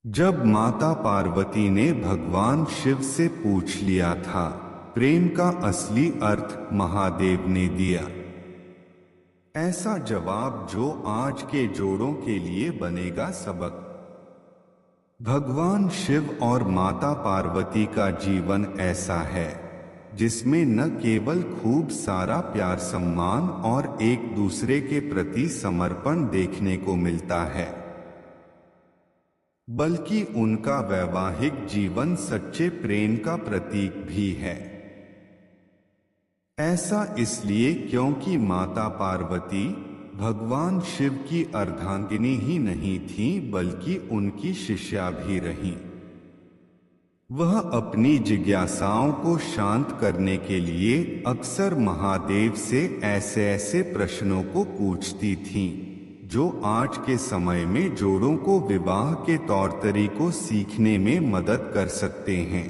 जब माता पार्वती ने भगवान शिव से पूछ लिया था, प्रेम का असली अर्थ महादेव ने दिया ऐसा जवाब जो आज के जोड़ों के लिए बनेगा सबक। भगवान शिव और माता पार्वती का जीवन ऐसा है जिसमें न केवल खूब सारा प्यार सम्मान और एक दूसरे के प्रति समर्पण देखने को मिलता है, बल्कि उनका वैवाहिक जीवन सच्चे प्रेम का प्रतीक भी है। ऐसा इसलिए क्योंकि माता पार्वती भगवान शिव की अर्धांगिनी ही नहीं थी बल्कि उनकी शिष्या भी रहीं। वह अपनी जिज्ञासाओं को शांत करने के लिए अक्सर महादेव से ऐसे ऐसे प्रश्नों को पूछती थीं जो आज के समय में जोड़ों को विवाह के तौर तरीकों सीखने में मदद कर सकते हैं।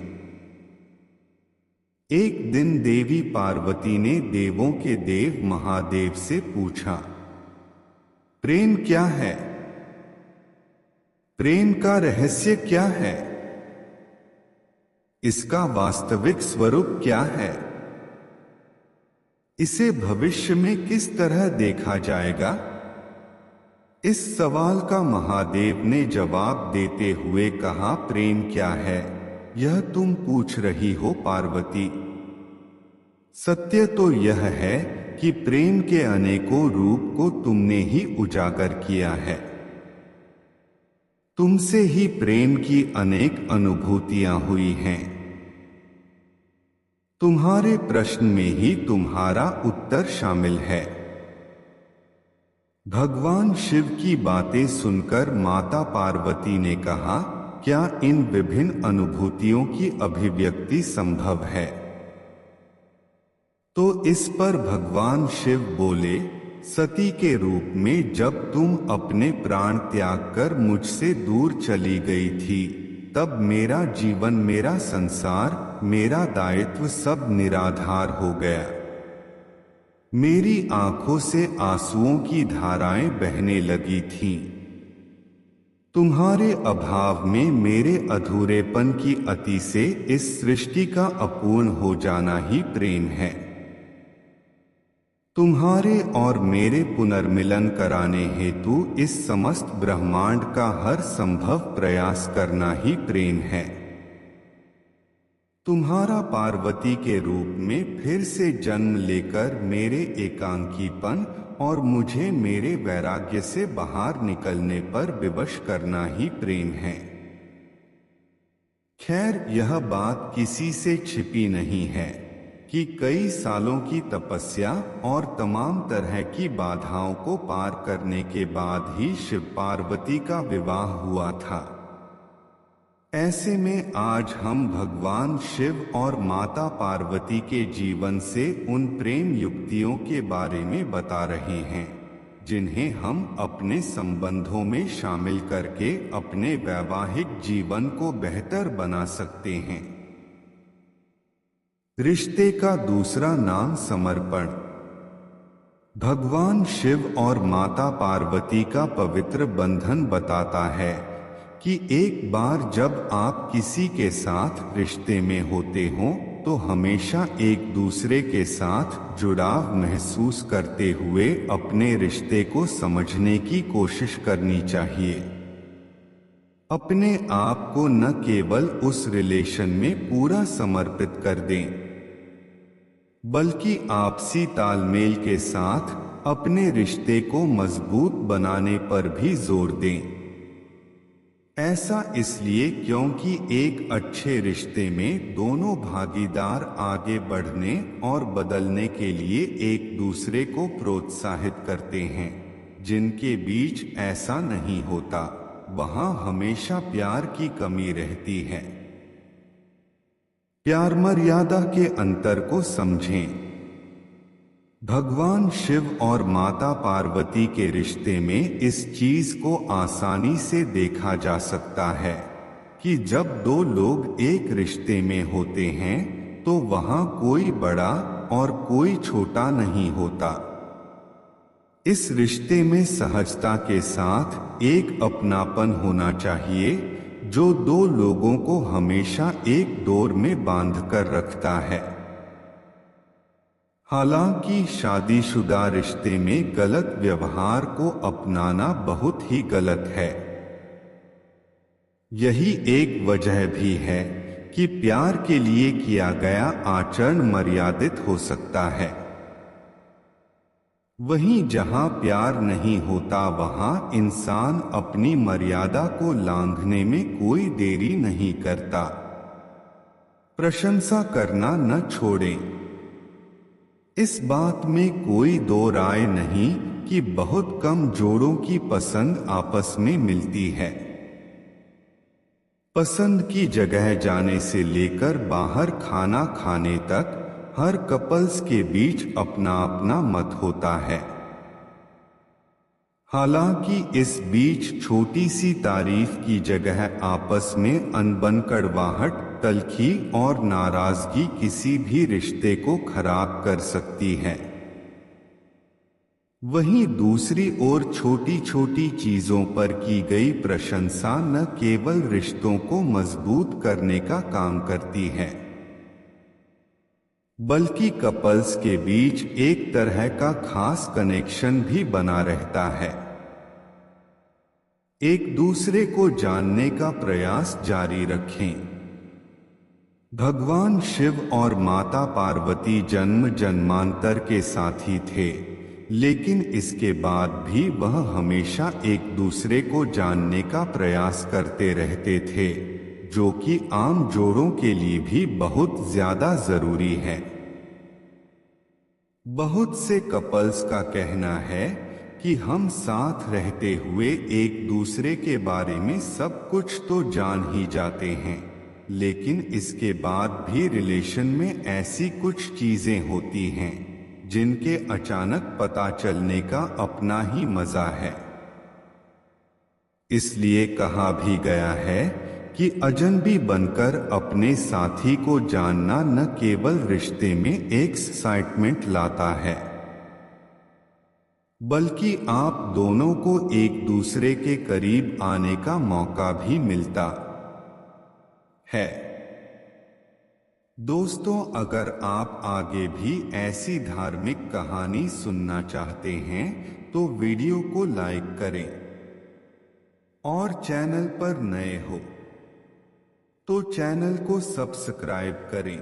एक दिन देवी पार्वती ने देवों के देव महादेव से पूछा, प्रेम क्या है? प्रेम का रहस्य क्या है? इसका वास्तविक स्वरूप क्या है? इसे भविष्य में किस तरह देखा जाएगा? इस सवाल का महादेव ने जवाब देते हुए कहा, प्रेम क्या है यह तुम पूछ रही हो पार्वती? सत्य तो यह है कि प्रेम के अनेकों रूप को तुमने ही उजागर किया है। तुमसे ही प्रेम की अनेक अनुभूतियां हुई हैं। तुम्हारे प्रश्न में ही तुम्हारा उत्तर शामिल है। भगवान शिव की बातें सुनकर माता पार्वती ने कहा, क्या इन विभिन्न अनुभूतियों की अभिव्यक्ति संभव है? तो इस पर भगवान शिव बोले, सती के रूप में जब तुम अपने प्राण त्याग कर मुझसे दूर चली गई थी, तब मेरा जीवन, मेरा संसार, मेरा दायित्व सब निराधार हो गया। मेरी आंखों से आंसुओं की धाराएं बहने लगी थीं। तुम्हारे अभाव में मेरे अधूरेपन की अति से इस सृष्टि का अपूर्ण हो जाना ही प्रेम है। तुम्हारे और मेरे पुनर्मिलन कराने हेतु इस समस्त ब्रह्मांड का हर संभव प्रयास करना ही प्रेम है। तुम्हारा पार्वती के रूप में फिर से जन्म लेकर मेरे एकांकीपन और मुझे मेरे वैराग्य से बाहर निकलने पर विवश करना ही प्रेम है। खैर, यह बात किसी से छिपी नहीं है कि कई सालों की तपस्या और तमाम तरह की बाधाओं को पार करने के बाद ही शिव पार्वती का विवाह हुआ था। ऐसे में आज हम भगवान शिव और माता पार्वती के जीवन से उन प्रेम युक्तियों के बारे में बता रहे हैं जिन्हें हम अपने संबंधों में शामिल करके अपने वैवाहिक जीवन को बेहतर बना सकते हैं। रिश्ते का दूसरा नाम समर्पण। भगवान शिव और माता पार्वती का पवित्र बंधन बताता है कि एक बार जब आप किसी के साथ रिश्ते में होते हो तो हमेशा एक दूसरे के साथ जुड़ाव महसूस करते हुए अपने रिश्ते को समझने की कोशिश करनी चाहिए। अपने आप को न केवल उस रिलेशन में पूरा समर्पित कर दें, बल्कि आपसी तालमेल के साथ अपने रिश्ते को मजबूत बनाने पर भी जोर दें। ऐसा इसलिए क्योंकि एक अच्छे रिश्ते में दोनों भागीदार आगे बढ़ने और बदलने के लिए एक दूसरे को प्रोत्साहित करते हैं। जिनके बीच ऐसा नहीं होता, वहां हमेशा प्यार की कमी रहती है। प्यार मर्यादा के अंतर को समझें। भगवान शिव और माता पार्वती के रिश्ते में इस चीज को आसानी से देखा जा सकता है कि जब दो लोग एक रिश्ते में होते हैं तो वहां कोई बड़ा और कोई छोटा नहीं होता। इस रिश्ते में सहजता के साथ एक अपनापन होना चाहिए जो दो लोगों को हमेशा एक डोर में बांधकर रखता है। हालांकि शादीशुदा रिश्ते में गलत व्यवहार को अपनाना बहुत ही गलत है। यही एक वजह भी है कि प्यार के लिए किया गया आचरण मर्यादित हो सकता है। वहीं जहां प्यार नहीं होता वहां इंसान अपनी मर्यादा को लांघने में कोई देरी नहीं करता। प्रशंसा करना न छोड़ें। इस बात में कोई दो राय नहीं कि बहुत कम जोड़ों की पसंद आपस में मिलती है। पसंद की जगह जाने से लेकर बाहर खाना खाने तक हर कपल्स के बीच अपना अपना मत होता है। हालांकि इस बीच छोटी सी तारीफ की जगह आपस में अनबन, कड़वाहट, तलखी और नाराजगी किसी भी रिश्ते को खराब कर सकती है। वहीं दूसरी ओर छोटी छोटी चीजों पर की गई प्रशंसा न केवल रिश्तों को मजबूत करने का काम करती है, बल्कि कपल्स के बीच एक तरह का खास कनेक्शन भी बना रहता है। एक दूसरे को जानने का प्रयास जारी रखें। भगवान शिव और माता पार्वती जन्म जन्मांतर के साथी थे, लेकिन इसके बाद भी वह हमेशा एक दूसरे को जानने का प्रयास करते रहते थे, जो कि आम जोड़ों के लिए भी बहुत ज्यादा जरूरी है। बहुत से कपल्स का कहना है कि हम साथ रहते हुए एक दूसरे के बारे में सब कुछ तो जान ही जाते हैं, लेकिन इसके बाद भी रिलेशन में ऐसी कुछ चीजें होती हैं जिनके अचानक पता चलने का अपना ही मजा है। इसलिए कहा भी गया है कि अजनबी बनकर अपने साथी को जानना न केवल रिश्ते में एक्साइटमेंट लाता है, बल्कि आप दोनों को एक दूसरे के करीब आने का मौका भी मिलता है। दोस्तों, अगर आप आगे भी ऐसी धार्मिक कहानी सुनना चाहते हैं तो वीडियो को लाइक करें, और चैनल पर नए हो तो चैनल को सब्सक्राइब करें।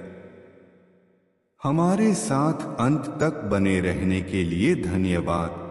हमारे साथ अंत तक बने रहने के लिए धन्यवाद।